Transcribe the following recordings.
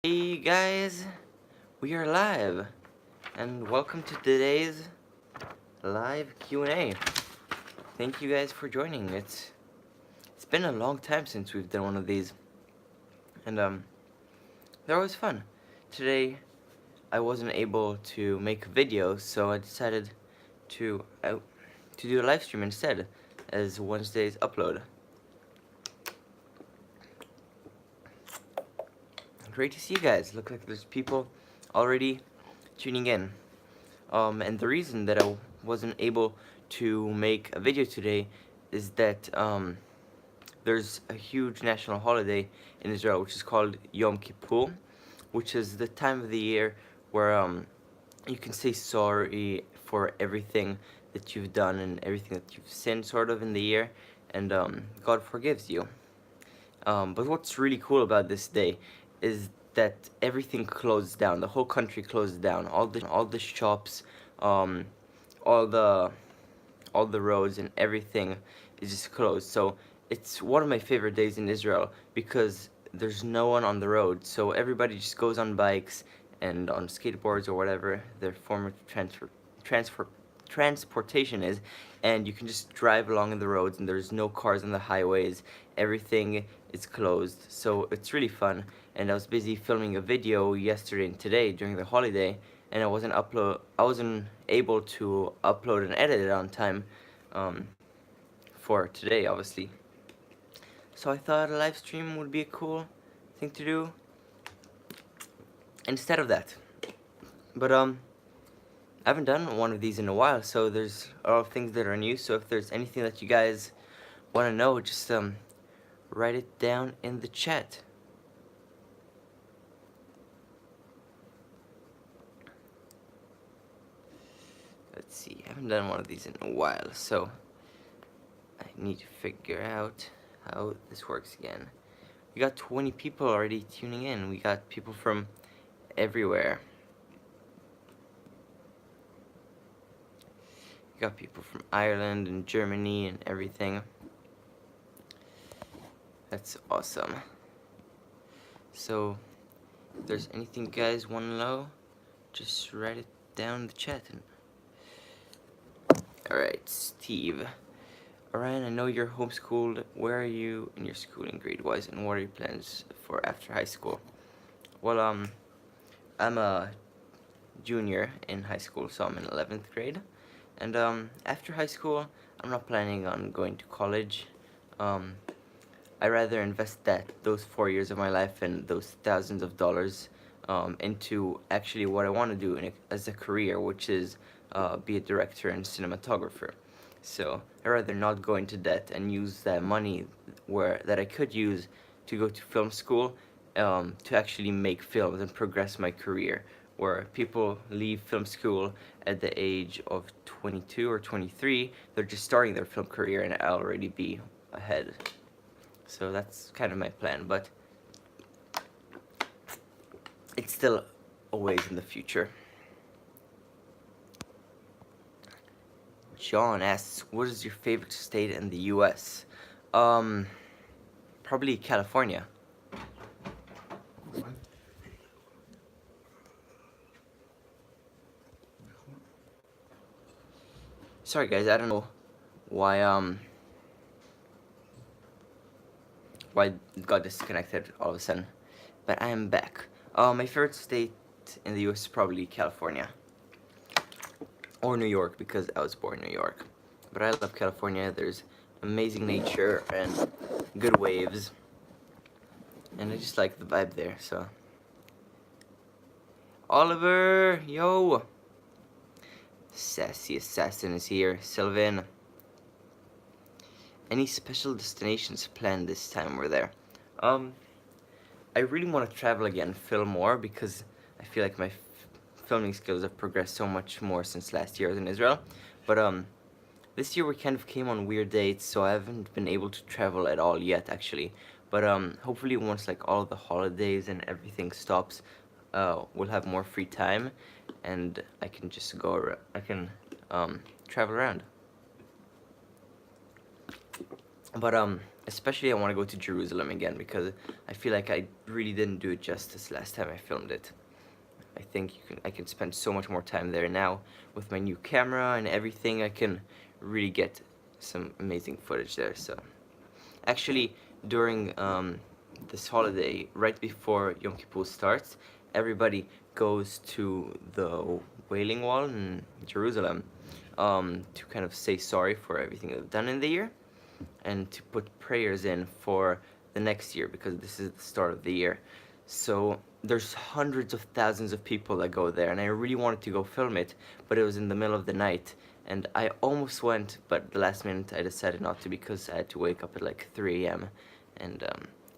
Hey guys, we are live, and welcome to today's live Q&A. Thank you guys for joining. It's been a long time since we've done one of these, and they're always fun. Today, I wasn't able to make a video, so I decided to do a live stream instead, as Wednesday's upload. Great to see you guys. Look like there's people already tuning in. And the reason that I wasn't able to make a video today is that there's a huge national holiday in Israel, which is called Yom Kippur, which is the time of the year where you can say sorry for everything that you've done and everything that you've sinned sort of in the year, and God forgives you. But what's really cool about this day is that everything closed down. The whole country closed down. All the shops, all the roads and everything is just closed. So it's one of my favorite days in Israel because there's no one on the road. So everybody just goes on bikes and on skateboards or whatever their form of transportation is, and you can just drive along the roads and there's no cars on the highways. Everything is closed, so it's really fun. And I was busy filming a video yesterday and today during the holiday, and I wasn't able to upload and edit it on time for today, obviously. So I thought a live stream would be a cool thing to do instead of that. But I haven't done one of these in a while, so there's a lot of things that are new. So if there's anything that you guys want to know, just write it down in the chat. Let's see, I haven't done one of these in a while, so I need to figure out how this works again. We got 20 people already tuning in. We got people from everywhere. We got people from Ireland and Germany and everything. That's awesome. So, if there's anything you guys want to know, just write it down in the chat. Alright, Steve. Orion, I know you're homeschooled. Where are you in your schooling grade-wise, and what are your plans for after high school? Well, I'm a junior in high school, so I'm in 11th grade. And after high school, I'm not planning on going to college. I rather invest those 4 years of my life and those thousands of dollars into actually what I want to do as a career, which is be a director and cinematographer. So I'd rather not go into debt and use that money that I could use to go to film school to actually make films and progress my career. Where people leave film school at the age of 22 or 23, they're just starting their film career and I'll already be ahead. So that's kind of my plan, but it's still a ways in the future. John asks, what is your favorite state in the US? Probably California. Sorry guys, I don't know why it got disconnected all of a sudden, but I am back. My favorite state in the US is probably California. Or New York, because I was born in New York. But I love California. There's amazing nature and good waves. And I just like the vibe there, so. Oliver, yo! Sassy Assassin is here. Sylvan. Any special destinations planned this time we're there? I really want to travel again, film more, because I feel like my filming skills have progressed so much more since last year I was in Israel. But this year we kind of came on weird dates, so I haven't been able to travel at all yet, actually. But hopefully once like all the holidays and everything stops, we'll have more free time, and I can just go. I can travel around. But Especially I want to go to Jerusalem again because I feel like I really didn't do it justice last time I filmed it. I think I can spend so much more time there now with my new camera and everything. I can really get some amazing footage there. So actually during this holiday, right before Yom Kippur starts, everybody goes to the Wailing Wall in Jerusalem to kind of say sorry for everything they've done in the year and to put prayers in for the next year because this is the start of the year. So there's hundreds of thousands of people that go there, and I really wanted to go film it, but it was in the middle of the night, and I almost went, but the last minute I decided not to because I had to wake up at like 3 a.m. and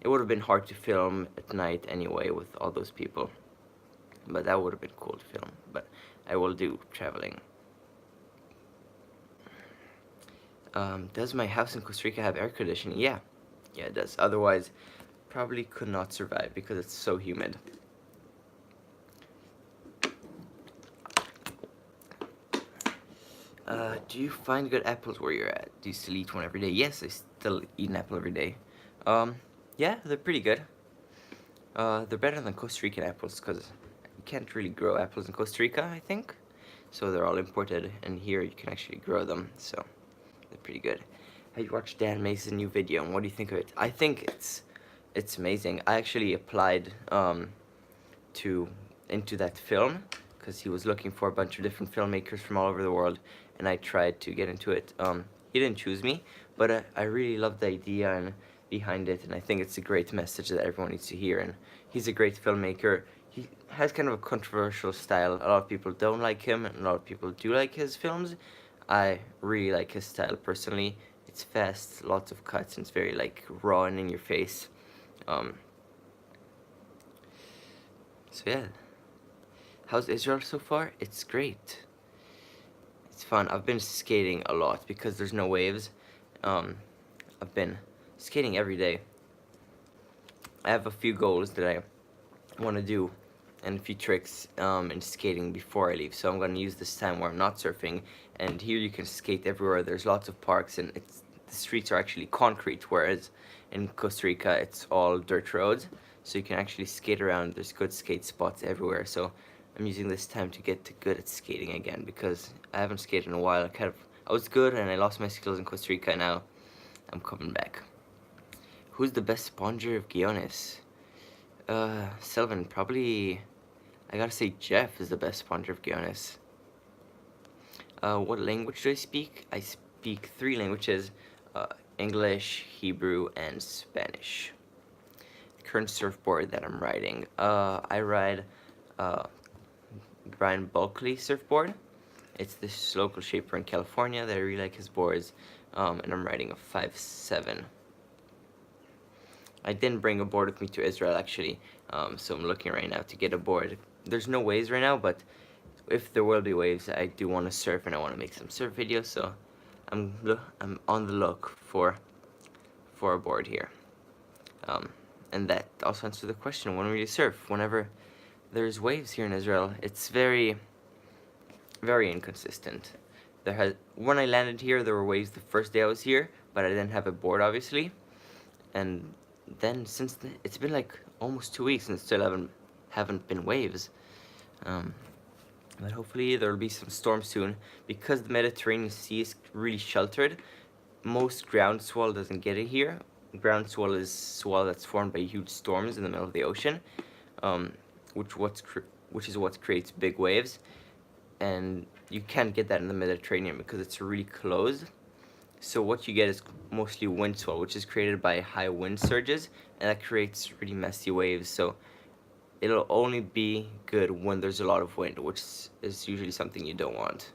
it would have been hard to film at night anyway with all those people, but that would have been cool to film. But I will do traveling. Does my house in Costa Rica have air conditioning? Yeah, it does. Otherwise, probably could not survive because it's so humid. Do you find good apples where you're at? Do you still eat one every day? Yes, I still eat an apple every day. Yeah, they're pretty good. They're better than Costa Rican apples because you can't really grow apples in Costa Rica, I think. So they're all imported, and here you can actually grow them, so they're pretty good. Have you watched Dan Mason's new video, and what do you think of it? I think it's amazing. I actually applied into that film because he was looking for a bunch of different filmmakers from all over the world, and I tried to get into it. He didn't choose me, but I really love the idea and behind it, and I think it's a great message that everyone needs to hear. And he's a great filmmaker. He has kind of a controversial style. A lot of people don't like him, and a lot of people do like his films. I really like his style personally. It's fast, lots of cuts, and it's very like raw and in your face. So yeah, how's Israel so far? It's great. It's fun. I've been skating a lot because there's no waves. I've been skating every day. I have a few goals that I want to do and a few tricks in skating before I leave. So I'm going to use this time where I'm not surfing. And here you can skate everywhere. There's lots of parks, and the streets are actually concrete, whereas in Costa Rica it's all dirt roads. So you can actually skate around. There's good skate spots everywhere. So I'm using this time to get good at skating again because I haven't skated in a while. I was good and I lost my skills in Costa Rica. Now I'm coming back. Who's the best sponger of guiones? Selvin, probably. I gotta say Jeff is the best sponger of guiones. What language do I speak? I speak 3 languages: English, Hebrew, and Spanish. Current surfboard that I'm riding. I ride Brian Bulkley surfboard. It's this local shaper in California that I really like his boards, and I'm riding a 5.7. I didn't bring a board with me to Israel actually, so I'm looking right now to get a board. There's no waves right now, but if there will be waves, I do want to surf and I want to make some surf videos, so I'm on the look for a board here. And that also answers the question, when will you surf? Whenever there's waves here in Israel. It's very, very inconsistent. When I landed here, there were waves the first day I was here, but I didn't have a board, obviously. And then since it's been like almost 2 weeks and still haven't been waves. But hopefully there'll be some storms soon. Because the Mediterranean Sea is really sheltered, most groundswell doesn't get it here. Groundswell is swell that's formed by huge storms in the middle of the ocean, which is what creates big waves, and you can't get that in the Mediterranean because it's really closed. So what you get is mostly wind swell, which is created by high wind surges, and that creates really messy waves. So it'll only be good when there's a lot of wind, which is usually something you don't want.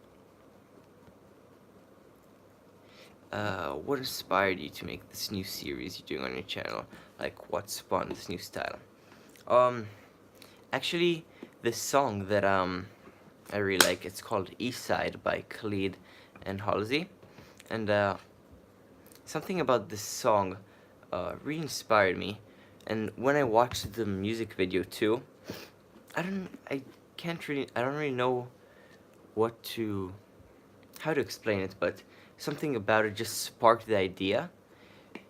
What inspired you to make this new series you're doing on your channel? Like, what spawned this new style? Actually, this song that I really like, it's called East Side by Khalid and Halsey, and something about this song really inspired me. And when I watched the music video too, I don't really know how to explain it, but something about it just sparked the idea,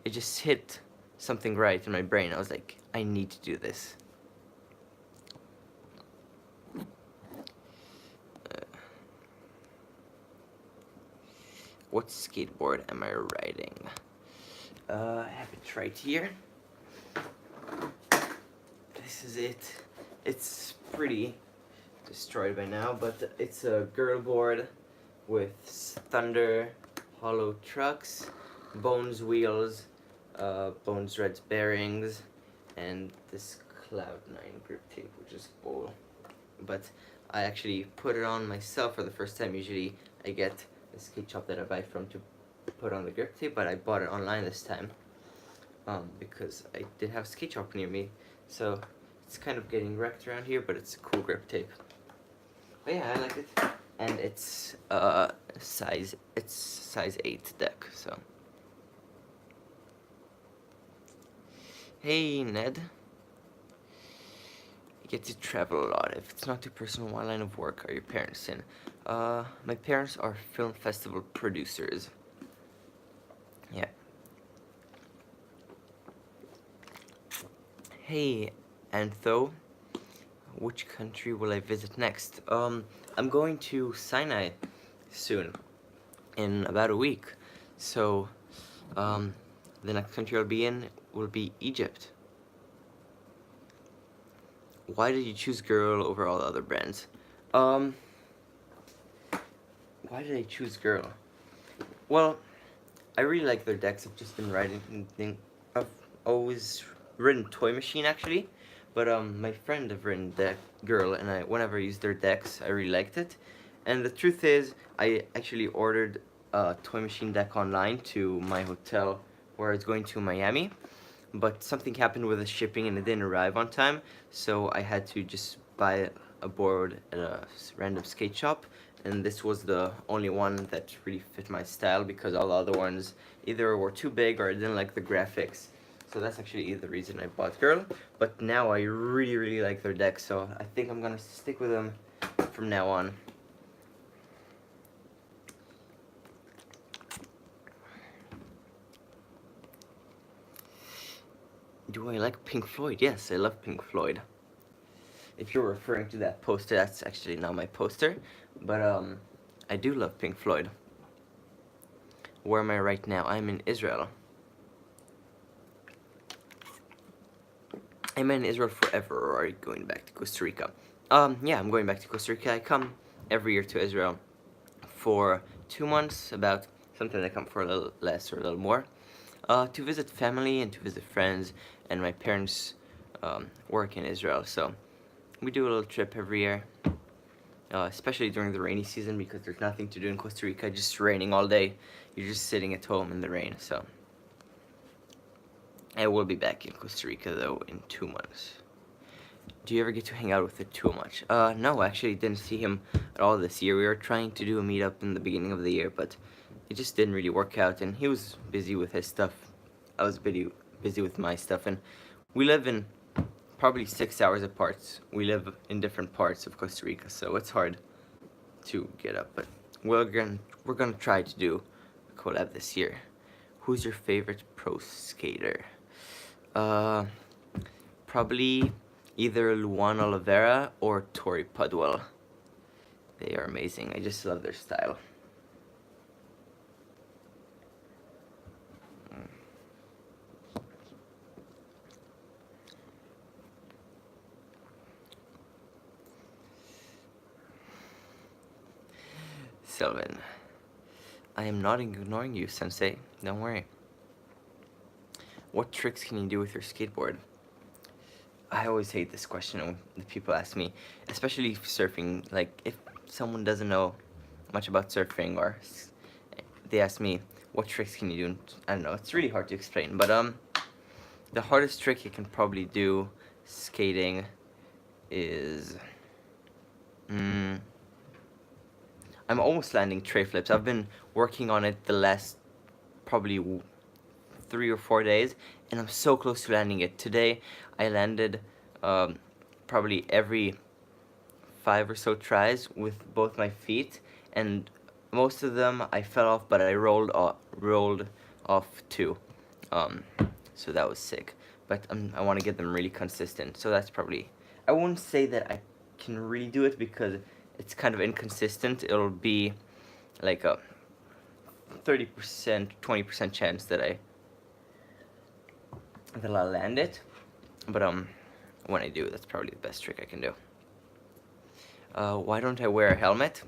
it just hit something right in my brain. I was like, I need to do this. What skateboard am I riding? I have it right here. This is it. It's pretty destroyed by now, but it's a girl board with Thunder hollow trucks, Bones wheels, Bones Reds bearings, and this Cloud9 grip tape, which is cool. But I actually put it on myself for the first time. Usually I get a skate shop that I buy from to put on the grip tape, but I bought it online this time because I didn't have a skate shop near me. So it's kind of getting wrecked around here, but it's a cool grip tape. But yeah, I like it. And it's size 8 deck, so. Hey Ned. I get to travel a lot. If it's not too personal, what line of work are your parents in? My parents are film festival producers. Yeah. Hey Antho, which country will I visit next? I'm going to Sinai soon, in about a week. So, the next country I'll be in will be Egypt. Why did you choose Girl over all the other brands? Why did I choose Girl? Well, I really like their decks. I've just been I've always ridden Toy Machine actually, but my friend have ridden deck Girl, and whenever I used their decks, I really liked it. And the truth is, I actually ordered a Toy Machine deck online to my hotel where I was going to Miami, but something happened with the shipping and it didn't arrive on time, so I had to just buy a board at a random skate shop, and this was the only one that really fit my style because all the other ones either were too big or I didn't like the graphics. So that's actually the reason I bought Girl, but now I really like their deck, so I think I'm gonna stick with them from now on. Do I like Pink Floyd? Yes, I love Pink Floyd. If you're referring to that poster, that's actually not my poster, but I do love Pink Floyd. Where am I right now? I'm in Israel. Am I in Israel forever, or are you going back to Costa Rica? Yeah, I'm going back to Costa Rica. I come every year to Israel for 2 months, about. Sometimes I come for a little less or a little more, to visit family and to visit friends, and my parents work in Israel, so we do a little trip every year, especially during the rainy season because there's nothing to do in Costa Rica, just raining all day. You're just sitting at home in the rain, so. I will be back in Costa Rica though in 2 months. Do you ever get to hang out with it too much? No, I actually didn't see him at all this year. We were trying to do a meetup in the beginning of the year, but it just didn't really work out, and he was busy with his stuff. I was busy with my stuff, and we live in probably 6 hours apart. We live in different parts of Costa Rica, so it's hard to get up, but we're gonna try to do a collab this year. Who's your favorite pro skater? Probably either Luan Oliveira or Tori Pudwell. They are amazing. I just love their style. Sylvan. I am not ignoring you, Sensei. Don't worry. What tricks can you do with your skateboard? I always hate this question when the people ask me, especially surfing. Like, if someone doesn't know much about surfing, or they ask me, what tricks can you do? I don't know, it's really hard to explain, but the hardest trick you can probably do skating is, I'm almost landing tray flips. I've been working on it the last probably 3 or 4 days, and I'm so close to landing it. Today, I landed probably every 5 or so tries with both my feet, and most of them I fell off, but I rolled off 2. So that was sick. But I want to get them really consistent. So that's probably, I wouldn't say that I can really do it because it's kind of inconsistent. It'll be like a 30%, 20% chance that I'll land it. But when I do, that's probably the best trick I can do. Why don't I wear a helmet?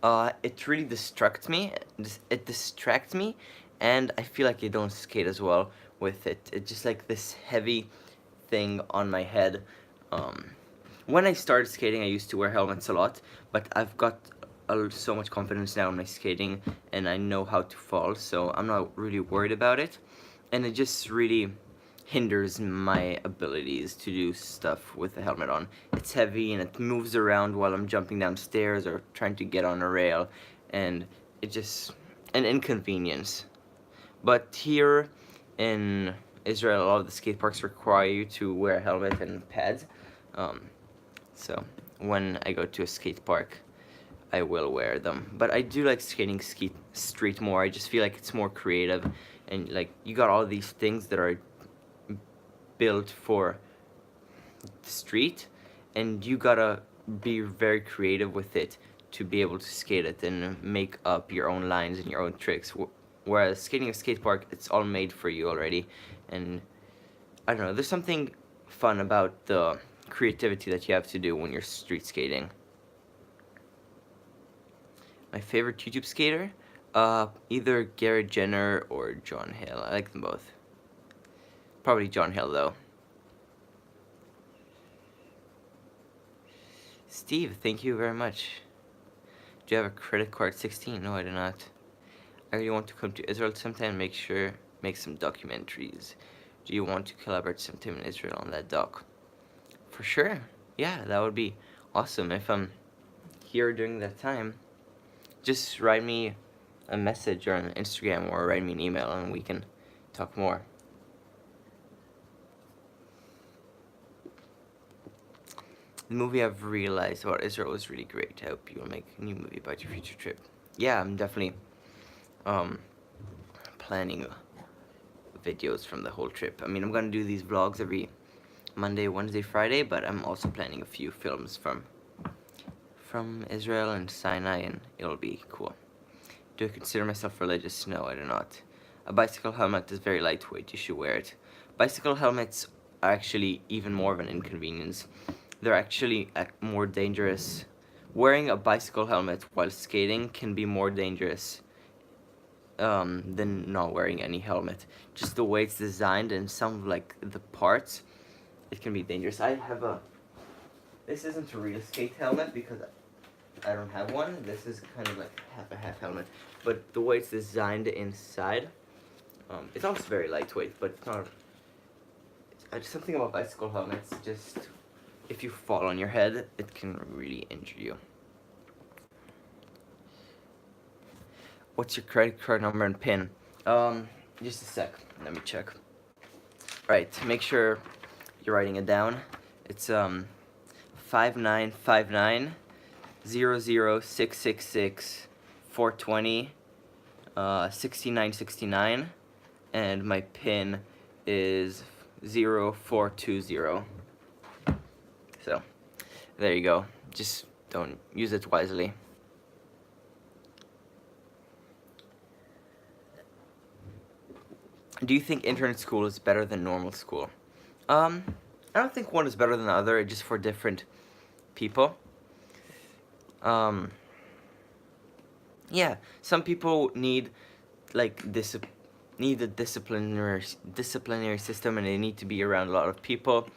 It really distracts me. It distracts me, and I feel like I don't skate as well with it. It's just like this heavy thing on my head. When I started skating, I used to wear helmets a lot, but I've got so much confidence now in my skating, and I know how to fall, so I'm not really worried about it. And it just really hinders my abilities to do stuff with the helmet on. It's heavy and it moves around while I'm jumping down stairs or trying to get on a rail, and it's just an inconvenience. But here in Israel, a lot of the skate parks require you to wear a helmet and pads. So when I go to a skate park, I will wear them. But I do like skating street more. I just feel like it's more creative, and like you got all these things that are built for the street, and you gotta be very creative with it to be able to skate it and make up your own lines and your own tricks. Whereas skating a skate park, it's all made for you already, and I don't know, there's something fun about the creativity that you have to do when you're street skating. My favorite YouTube skater? Either Garrett Jenner or John Hill. I like them both. Probably John Hill, though. Steve, thank you very much. Do you have a credit card 16? No, I do not. I really want to come to Israel sometime and make some documentaries. Do you want to collaborate sometime in Israel on that doc? For sure. Yeah, that would be awesome if I'm here during that time. Just write me a message on Instagram or write me an email and we can talk more. The movie I've realized about Israel was really great. I hope you'll make a new movie about your future trip. Yeah, I'm definitely planning videos from the whole trip. I mean, I'm gonna do these vlogs every Monday, Wednesday, Friday, but I'm also planning a few films from Israel and Sinai, and it'll be cool. Do I consider myself religious? No, I do not. A bicycle helmet is very lightweight. You should wear it. Bicycle helmets are actually even more of an inconvenience. They're actually more dangerous. Wearing a bicycle helmet while skating can be more dangerous than not wearing any helmet. Just the way it's designed and some of like the parts, it can be dangerous. This isn't a real skate helmet because I don't have one. This is kind of like half helmet. But the way it's designed inside, it's also very lightweight, but it's not. It's something about bicycle helmets, just if you fall on your head, it can really injure you. What's your credit card number and PIN? Just a sec. Let me check. Alright, make sure you're writing it down. It's 5959 00666 420 6969, and my PIN is 0420. So there you go. Just don't use it wisely. Do you think internet school is better than normal school? I don't think one is better than the other, just for different people. Yeah, some people need like need a disciplinary system, and they need to be around a lot of people.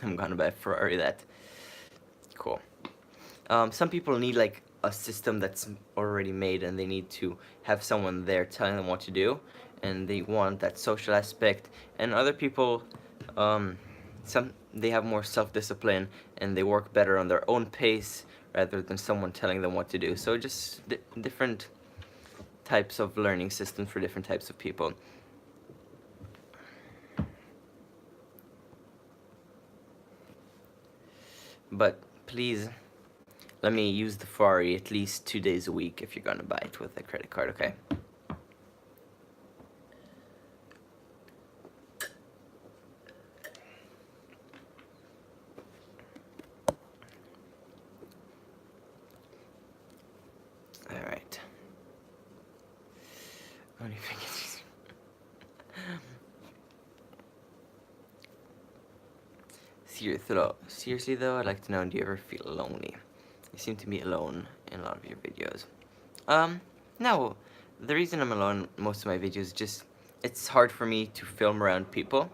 I'm gonna buy a Ferrari. That cool. Some people need like a system that's already made, and they need to have someone there telling them what to do, and they want that social aspect. And other people, they have more self-discipline, and they work better on their own pace rather than someone telling them what to do. So just different types of learning systems for different types of people. But please, let me use the Ferrari at least 2 days a week if you're gonna buy it with a credit card, okay? What do you think it's... Seriously though, I'd like to know, do you ever feel lonely? You seem to be alone in a lot of your videos. No. The reason I'm alone in most of my videos is just, it's hard for me to film around people.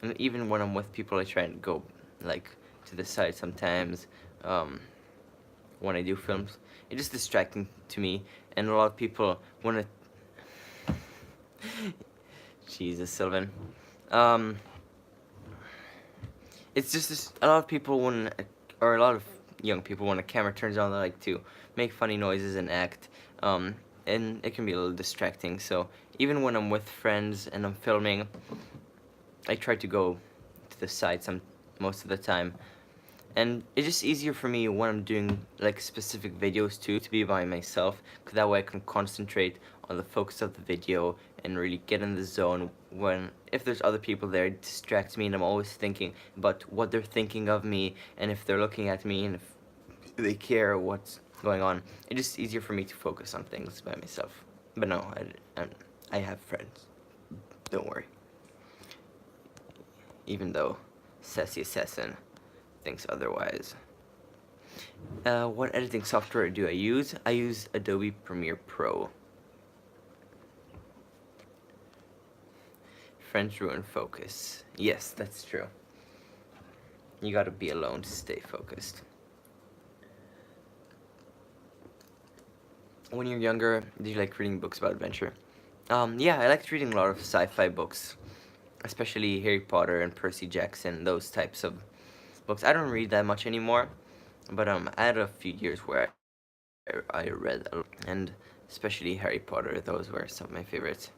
And even when I'm with people, I try and go, like, to the side sometimes, when I do films. It's just distracting to me, and a lot of people want to... Jesus, Sylvan. It's just this, a lot of people or a lot of young people, when a camera turns on, they like to make funny noises and act, and it can be a little distracting. So even when I'm with friends and I'm filming, I try to go to the side most of the time, and it's just easier for me when I'm doing like specific videos too, to be by myself, because that way I can concentrate on the focus of the video and really get in the zone. When if there's other people there, it distracts me, and I'm always thinking about what they're thinking of me, and if they're looking at me, and if they care what's going on. It's just easier for me to focus on things by myself. But no, I have friends. Don't worry. Even though Sassy Assassin thinks otherwise. What editing software do I use? I use Adobe Premiere Pro. Friends ruin focus. Yes, that's true. You gotta be alone to stay focused. When you're younger, do you like reading books about adventure? Yeah, I liked reading a lot of sci-fi books, especially Harry Potter and Percy Jackson, those types of books. I don't read that much anymore, but I had a few years where I read a lot, and especially Harry Potter. Those were some of my favorites.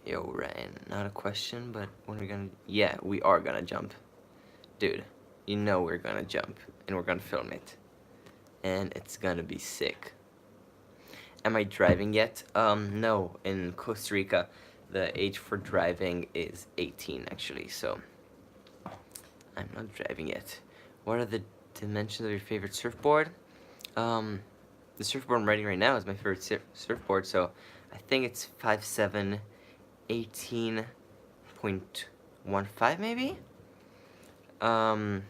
Yo, Ryan, not a question, but when we're gonna... Yeah, we are gonna jump. Dude, you know we're gonna jump, and we're gonna film it. And it's gonna be sick. Am I driving yet? No. In Costa Rica, the age for driving is 18, actually, so... I'm not driving yet. What are the dimensions of your favorite surfboard? The surfboard I'm riding right now is my favorite surfboard, so I think it's 5'7", 18.15 maybe? And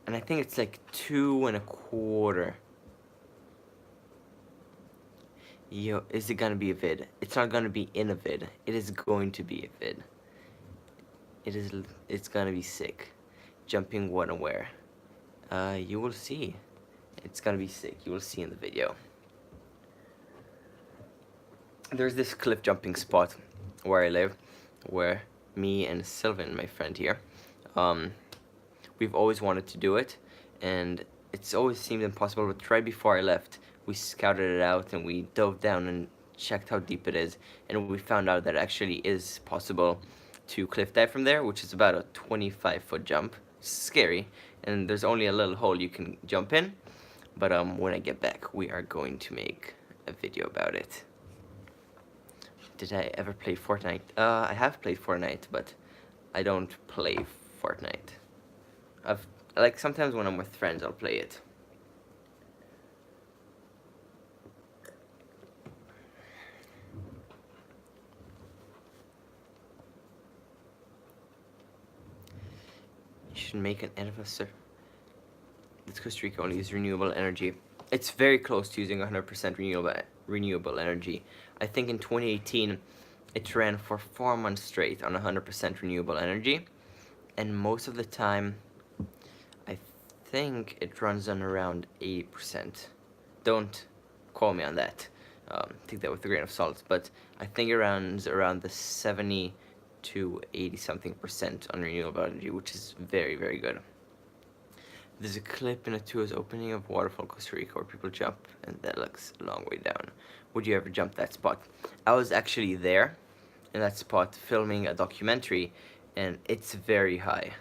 I think it's like 2.25. Yo, is it gonna be a vid? It's not gonna be in a vid. It is going to be a vid. It's gonna be sick. Jumping what and where? You will see. It's gonna be sick. You will see in the video. There's this cliff jumping spot where I live, where me and Sylvan, my friend here, we've always wanted to do it, and it's always seemed impossible, but right before I left, we scouted it out, and we dove down and checked how deep it is, and we found out that it actually is possible to cliff dive from there, which is about a 25-foot jump. It's scary, and there's only a little hole you can jump in, but when I get back, we are going to make a video about it. Did I ever play Fortnite? I have played Fortnite, but I don't play Fortnite. Like, sometimes when I'm with friends, I'll play it. You should make an edit of a surf. This Costa Rica only uses renewable energy. It's very close to using 100% renewable energy. I think in 2018, it ran for 4 months straight on 100% renewable energy, and most of the time, I think it runs on around 80%. Don't quote me on that. Take that with a grain of salt, but I think it runs around the 70 to 80 something % on renewable energy, which is very, very good. There's a clip in a tour's opening of Waterfall, Costa Rica, where people jump, and that looks a long way down. Would you ever jump that spot? I was actually there, in that spot, filming a documentary, and it's very high.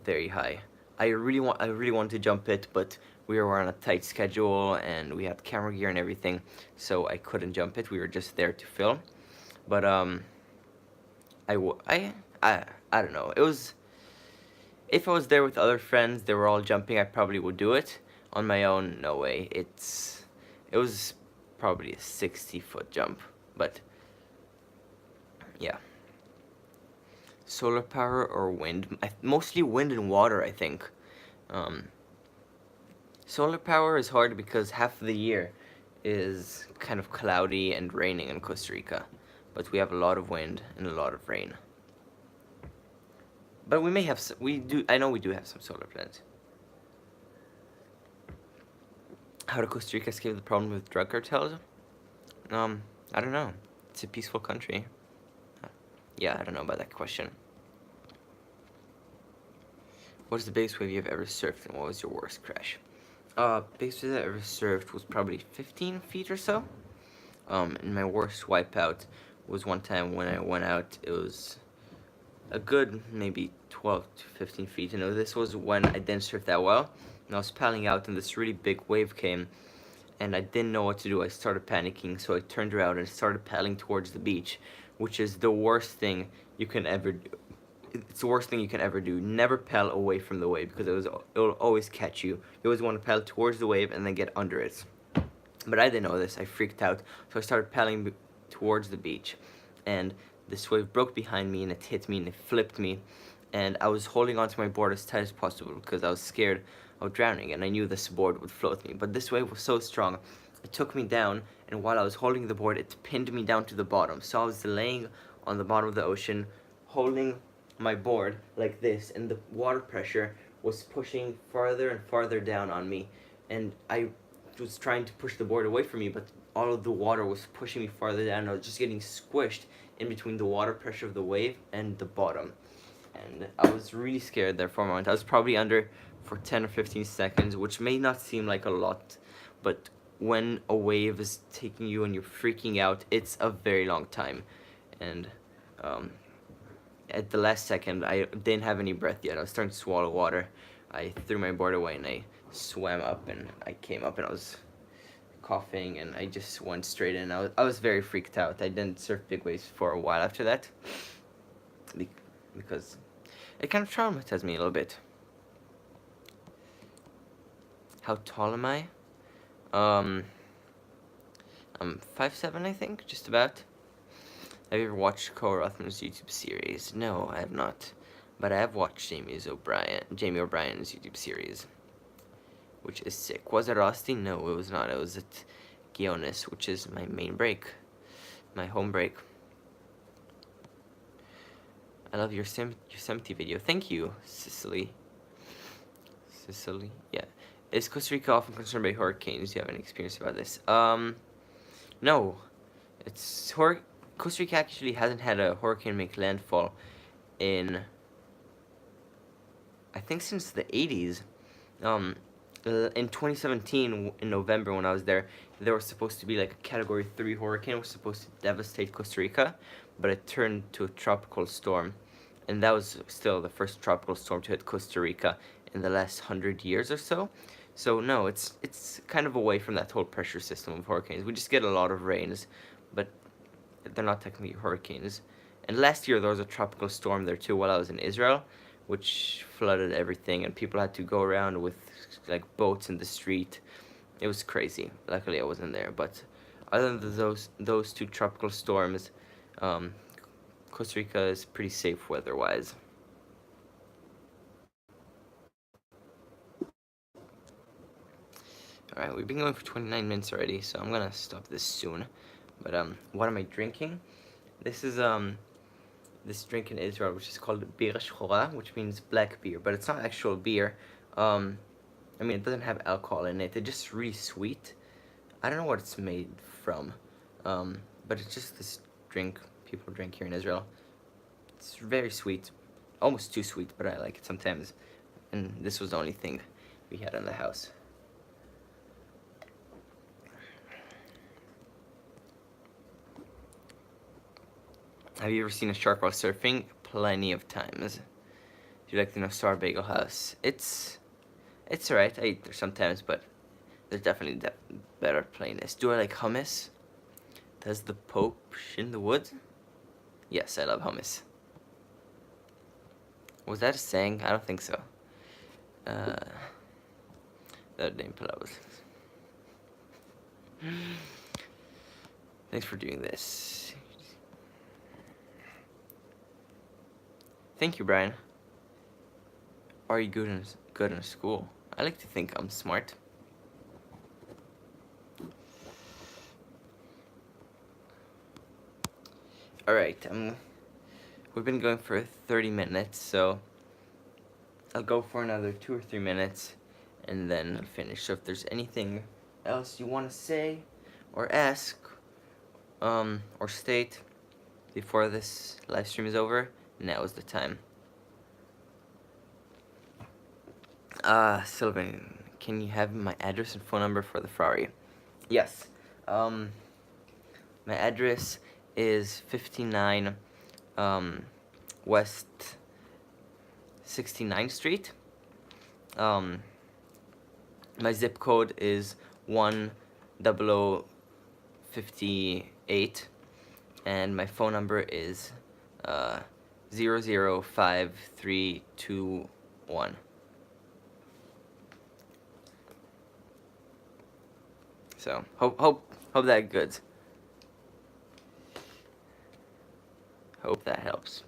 Very high. I really want to jump it, but we were on a tight schedule, and we had camera gear and everything, so I couldn't jump it. We were just there to film. But, I don't know. It was... If I was there with other friends, they were all jumping, I probably would do it. On my own, no way. It was probably a 60-foot jump, but yeah. Solar power or wind? Mostly wind and water, I think. Solar power is hard because half of the year is kind of cloudy and raining in Costa Rica, but we have a lot of wind and a lot of rain. But we may have I know we do have some solar plants. How did Costa Rica escape the problem with drug cartels? I don't know. It's a peaceful country. Yeah, I don't know about that question. What is the biggest wave you've ever surfed, and what was your worst crash? Biggest wave I ever surfed was probably 15 feet or so. And my worst wipeout was one time when I went out. It was a good maybe 12 to 15 feet. This was when I didn't surf that well. And I was paddling out, and this really big wave came, and I didn't know what to do. I started panicking, so I turned around and started paddling towards the beach, which is the worst thing you can ever do. It's the worst thing you can ever do. Never paddle away from the wave, because it'll always catch you. You always want to paddle towards the wave and then get under it. But I didn't know this. I freaked out, so I started paddling towards the beach, and this wave broke behind me, and it hit me, and it flipped me, and I was holding onto my board as tight as possible because I was scared of drowning, and I knew this board would float me. But this wave was so strong, it took me down, and while I was holding the board, it pinned me down to the bottom. So I was laying on the bottom of the ocean, holding my board like this, and the water pressure was pushing farther and farther down on me, and I was trying to push the board away from me, but all of the water was pushing me farther down, and I was just getting squished in between the water pressure of the wave and the bottom. And I was really scared there for a moment. I was probably under for 10 or 15 seconds, which may not seem like a lot, but when a wave is taking you and you're freaking out, it's a very long time. And at the last second, I didn't have any breath yet. I was starting to swallow water. I threw my board away, and I swam up, and I came up, and I was coughing, and I just went straight in. I was very freaked out. I didn't surf big waves for a while after that, because it kind of traumatized me a little bit. How tall am I? I'm 5'7", I think, just about. Have you ever watched Clara Alterman's YouTube series? No, I have not. But I have watched Jamie O'Brien's YouTube series, which is sick. Was it Rusty? No, it was not. It was at Guionis, which is my main break, my home break. I love your Yosemite video. Thank you, Sicily. Yeah. Is Costa Rica often concerned by hurricanes? Do you have any experience about this? No. Costa Rica actually hasn't had a hurricane make landfall in, I think, since the 80s. In 2017, in November, when I was there was supposed to be like a Category 3 hurricane. It was supposed to devastate Costa Rica, but it turned to a tropical storm. And that was still the first tropical storm to hit Costa Rica in the last 100 years or so. So no, it's kind of away from that whole pressure system of hurricanes. We just get a lot of rains, but they're not technically hurricanes. And last year there was a tropical storm there too while I was in Israel, which flooded everything, and people had to go around with like boats in the street. It was crazy. Luckily I wasn't there, but other than those two tropical storms, Costa Rica is pretty safe weather-wise. Alright, we've been going for 29 minutes already, so I'm gonna stop this soon. But what am I drinking? This is this drink in Israel, which is called bir shchora, which means black beer, but it's not actual beer. I mean, it doesn't have alcohol in it. It's just really sweet. I don't know what it's made from, but it's just this drink people drink here in Israel. It's very sweet, almost too sweet, but I like it sometimes. And this was the only thing we had in the house. Have you ever seen a shark while surfing? Plenty of times. Do you like the Nosar Bagel House? It's alright. I eat there sometimes, but there's definitely better plainness. Do I like hummus? Does the Pope shin the wood? Yes, I love hummus. Was that a saying? I don't think so. name Powell. Thanks for doing this. Thank you, Brian. Are you good in school? I like to think I'm smart. Alright, we've been going for 30 minutes, so I'll go for another 2 or 3 minutes and then I'll finish. So if there's anything else you want to say or ask or state before this live stream is over, now is the time. Sylvan, can you have my address and phone number for the Ferrari? Yes. My address is 59 West 69th Street. My zip code is 10058, and my phone number is 005321. So hope that good. Hope that helps.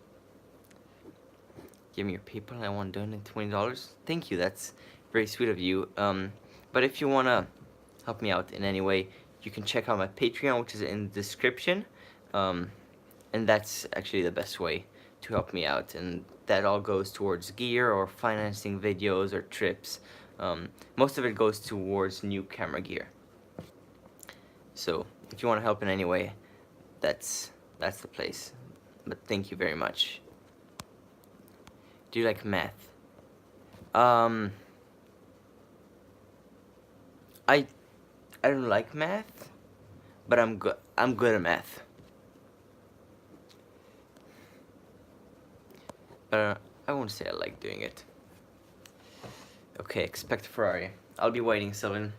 Give me your PayPal. I want to donate $20. Thank you. That's very sweet of you. But if you wanna help me out in any way, you can check out my Patreon, which is in the description. And that's actually the best way to help me out. And that all goes towards gear or financing videos or trips. Most of it goes towards new camera gear. So if you want to help in any way, that's the place. But thank you very much. Do you like math? I don't like math, but I'm good at math. But I won't say I like doing it. Okay, expect Ferrari. I'll be waiting, Sylvan.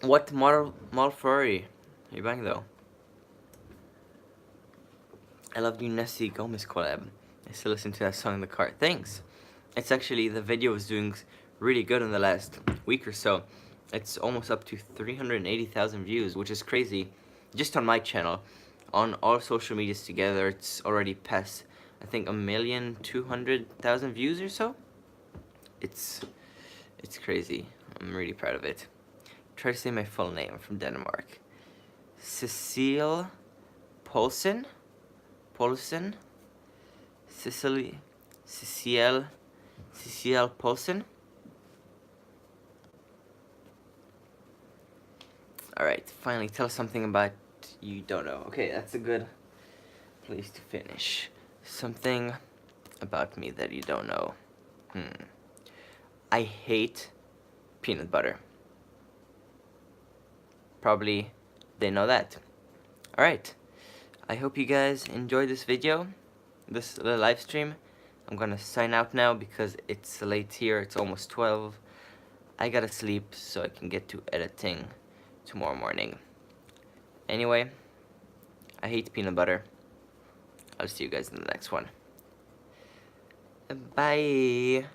What model Ferrari are you buying though? I love the Nessie Gomez collab. I still listen to that song in the car. Thanks. It's actually, the video is doing really good in the last week or so. It's almost up to 380,000 views, which is crazy. Just on my channel. On all social medias together, it's already past, I think, 1,200,000 views or so. It's crazy. I'm really proud of it. Try to say my full name. I'm from Denmark. Cecile Poulsen. Cecile Poulsen. Alright, finally, tell us something about you don't know. Okay, that's a good place to finish. Something about me that you don't know. I hate peanut butter. Probably they know that. Alright, I hope you guys enjoyed this video, this live stream. I'm gonna sign out now because it's late here. It's almost 12. I gotta sleep so I can get to editing tomorrow morning. Anyway, I hate peanut butter. I'll see you guys in the next one. Bye.